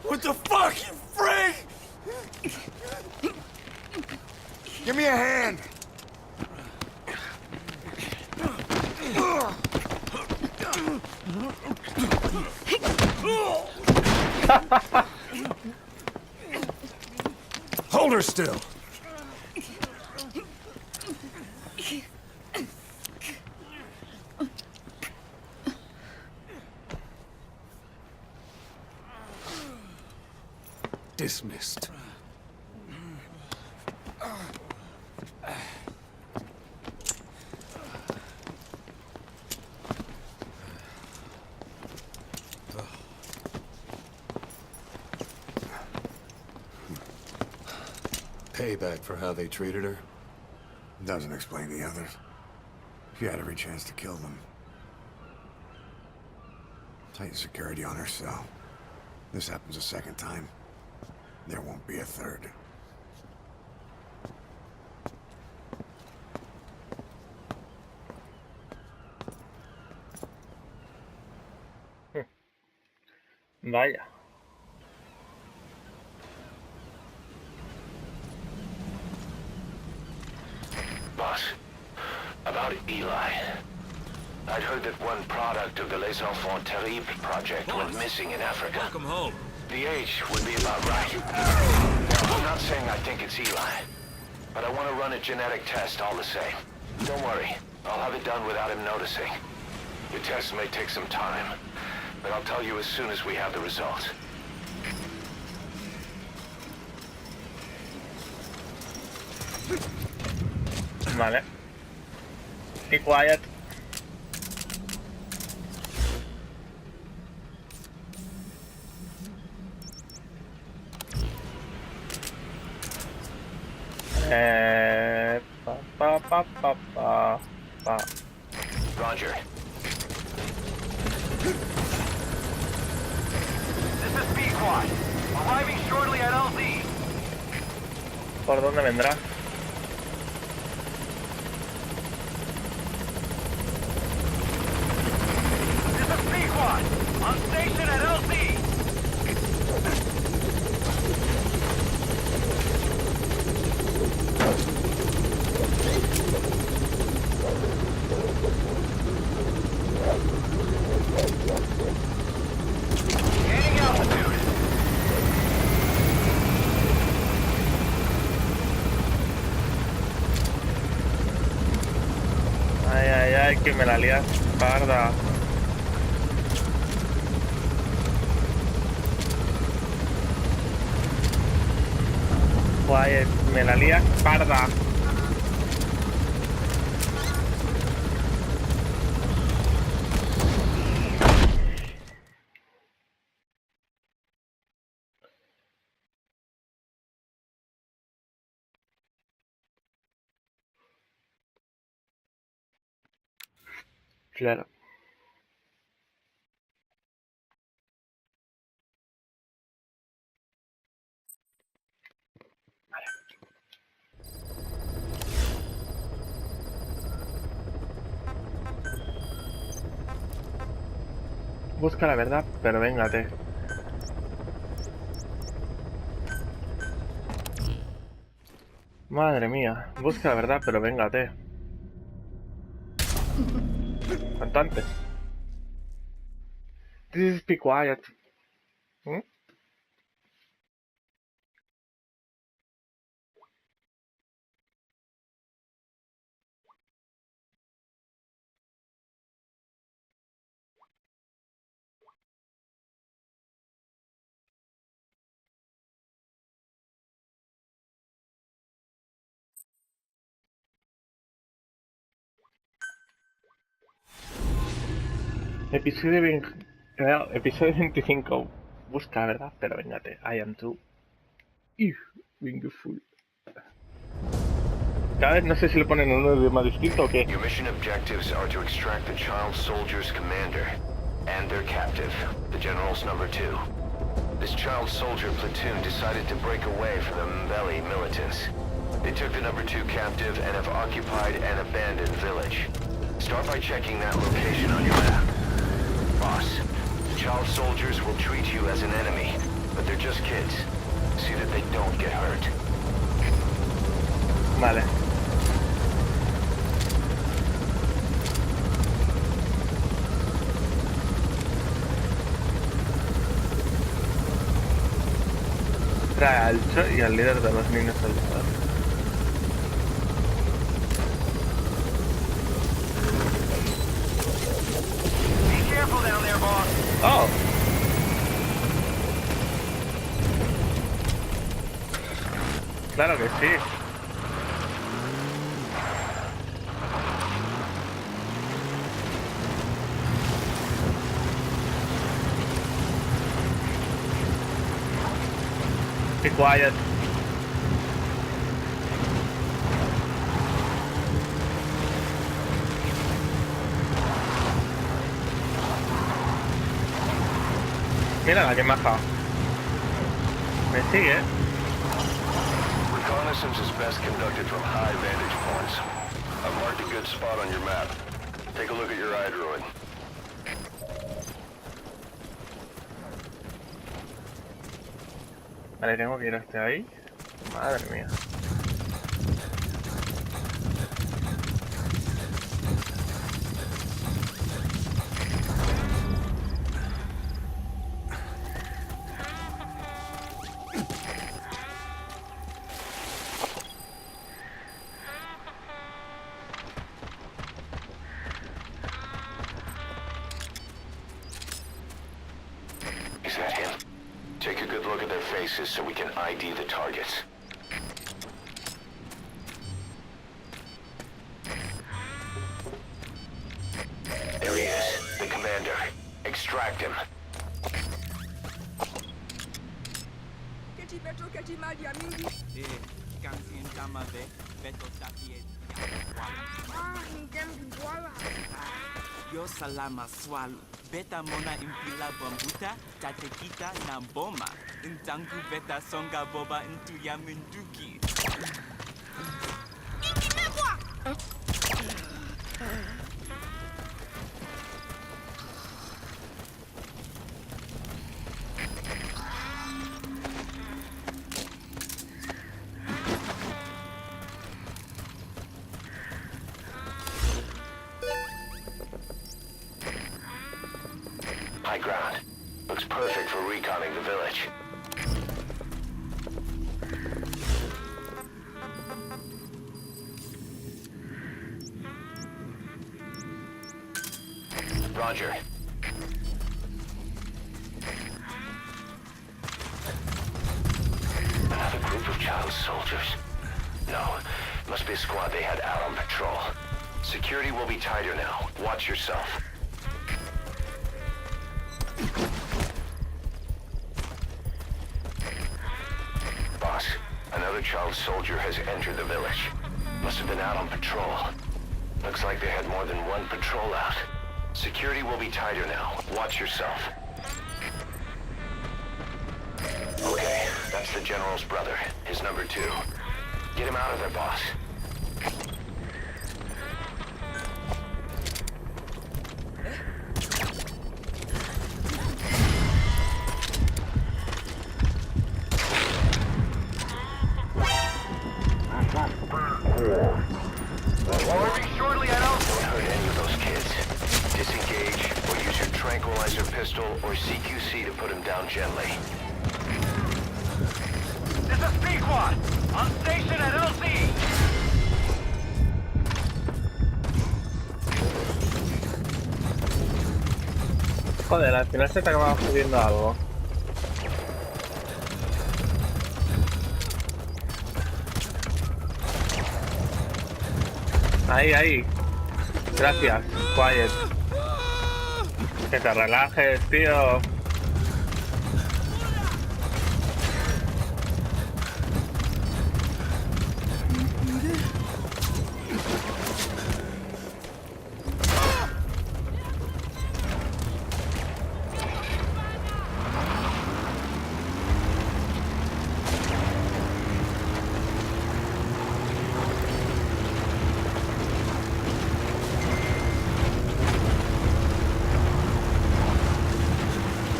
What the fuck, you freak? Give me a hand. Hold her still. Dismissed. Payback for how they treated her? Doesn't explain the others. She had every chance to kill them. Tight security on her cell. This happens a second time. There won't be a third. Vaya. Boss, about Eli. I'd heard that one product of the Les Enfants Terribles project went missing in Africa. Welcome home. The age would be about right. Now, I'm not saying I think it's Eli, but I want to run a genetic test all the same. Don't worry, I'll have it done without him noticing. The test may take some time, but I'll tell you as soon as we have the results. Vale. Be quiet. Pa. Roger. This is P2. Arriving shortly at LZ. ¿Por dónde vendrá? This is P2. On station at LZ. Gaining altitude. Ay, ay, ay, que me la lías parda. Quiet, me la lías parda. Claro. Busca la verdad, pero véngate. Madre mía, busca la verdad, pero véngate. Cantante. This is Be Quiet. ¿Mm? Episodio 25. Busca la verdad, pero véngate. I am too wonderful. Cada vez no sé si le ponen un idioma distinto o qué. Your mission objectives are to extract the child soldier's commander and their captive, the general's number 2. This child soldier platoon decided to break away from the Mbeli militants. They took the number 2 captive and have occupied an abandoned village. Start by checking that location on your map. Boss, child soldiers will treat you as an enemy, but they're just kids. See that they don't get hurt. Vale. Trae al Cho y al líder de los niños soldados. Be careful down there, boss. ¡Oh! Claro que sí. Be quiet. Mira la que maja. Me sigue. Reconnaissance is best conducted from high vantage points. I've marked a good spot on your map. Take a look at your iDroid. Vale, tengo que ir hasta ahí. Madre mía. Is that him? Take a good look at their faces so we can ID the targets. There he is, the commander. Extract him. Yo salama swalu. Beta mona impila bambuta, tatekita na boma. Intangu beta songa boba into yaminduki. High ground. Looks perfect for reconning the village. Roger. Another group of child soldiers. No, must be a squad they had out on patrol. Security will be tighter now. Watch yourself. Boss, another child soldier has entered the village. Must have been out on patrol. Looks like they had more than one patrol out. Security will be tighter now. Watch yourself. Okay, that's the general's brother. His number 2. Get him out of there, boss. Arriving shortly, I don't hurt any of those kids. Disengage, or use your tranquilizer pistol or CQC to put him down gently. This is Pequod! On station at LC! Joder, al final se te acaba jodiendo algo. Ahí, ahí. Gracias. Quiet. Que te relajes, tío.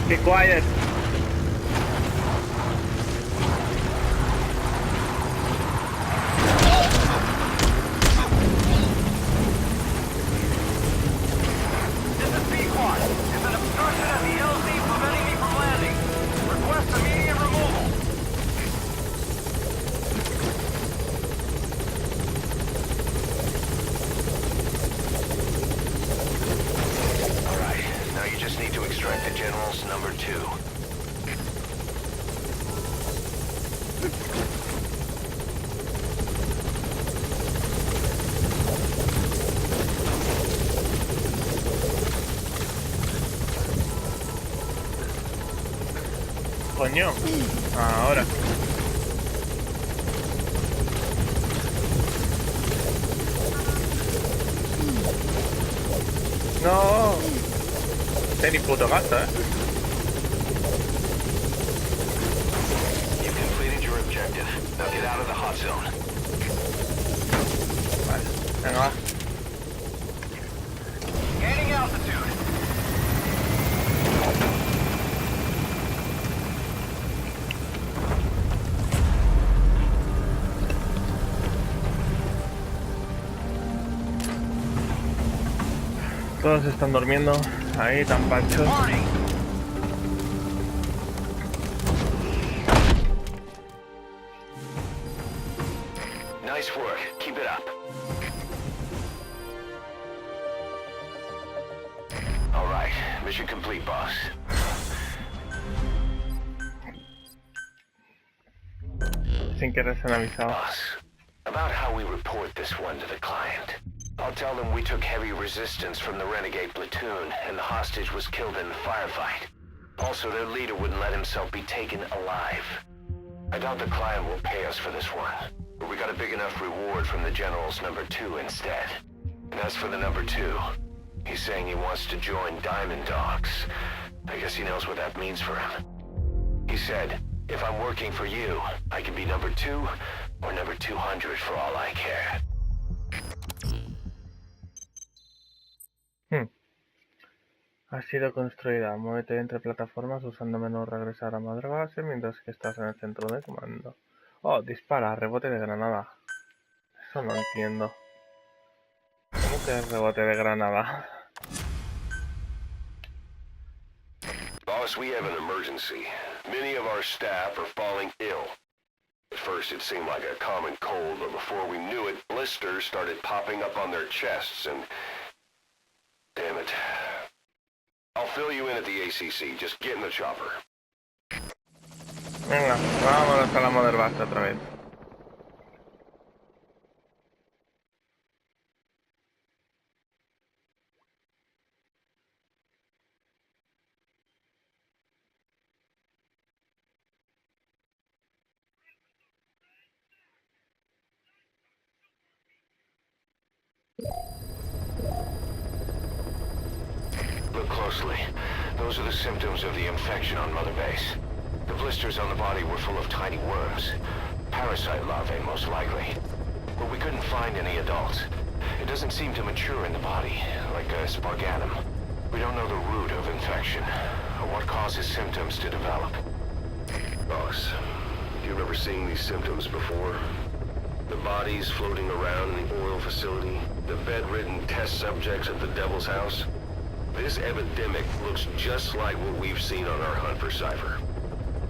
Be quiet. This is P1. There's an obstruction at the LZ preventing me from landing. Request immediate removal. All right. Now you just need to extract the General's number 2. Coño. Ahora. No. Este ni puto gasto, You've completed your objective. Now get out of the hot zone. Vale. Venga, va. Gaining altitude. Todos están durmiendo. Ahí, tan panchos. Warning. Nice work. Keep it up. All right. Mission complete, boss. Sin querer se han avisado. Boss, about how we report this one to the client. I'll tell them we took heavy resistance from the renegade platoon and the hostage was killed in the firefight. Also, their leader wouldn't let himself be taken alive. I doubt the client will pay us for this one, but we got a big enough reward from the General's number 2 instead. And as for the number 2, he's saying he wants to join Diamond Dogs. I guess he knows what that means for him. He said, if I'm working for you, I can be number 2 or number 200 for all I care. Ha sido construida. Muévete entre plataformas usando menú regresar a madre base mientras que estás en el centro de comando. Oh, dispara, rebote de granada. Eso no entiendo. ¿Cómo que es rebote de granada? Boss, we have an emergency. Many of our staff are falling ill. At first it seemed like a common cold, but before we knew it, blisters started popping up on their chests and... Damn it. I'll fill you in at the ACC. Just get in the chopper. Venga, vámonos a la mother base otra vez. Look closely. Those are the symptoms of the infection on Mother Base. The blisters on the body were full of tiny worms. Parasite larvae, most likely. But we couldn't find any adults. It doesn't seem to mature in the body, like a sparganum. We don't know the root of infection, or what causes symptoms to develop. Boss, you've never seen these symptoms before? The bodies floating around in the oil facility, the bedridden test subjects at the Devil's House. This epidemic looks just like what we've seen on our hunt for Cypher.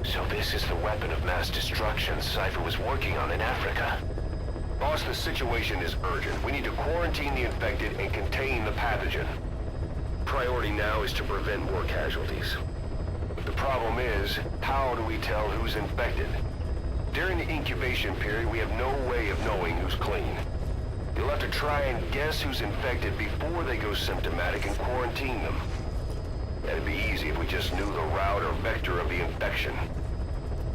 So this is the weapon of mass destruction Cypher was working on in Africa. Boss, the situation is urgent. We need to quarantine the infected and contain the pathogen. Priority now is to prevent more casualties. But the problem is, how do we tell who's infected? During the incubation period, we have no way of knowing who's clean. You'll have to try and guess who's infected before they go symptomatic and quarantine them. That'd be easy if we just knew the route or vector of the infection.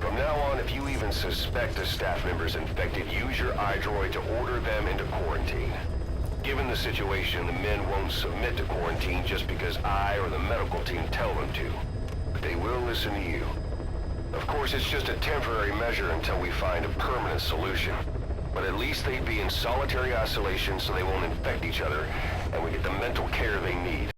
From now on, if you even suspect a staff member's infected, use your iDroid to order them into quarantine. Given the situation, the men won't submit to quarantine just because I or the medical team tell them to. But they will listen to you. Of course, it's just a temporary measure until we find a permanent solution. But at least they'd be in solitary isolation so they won't infect each other, and we get the mental care they need.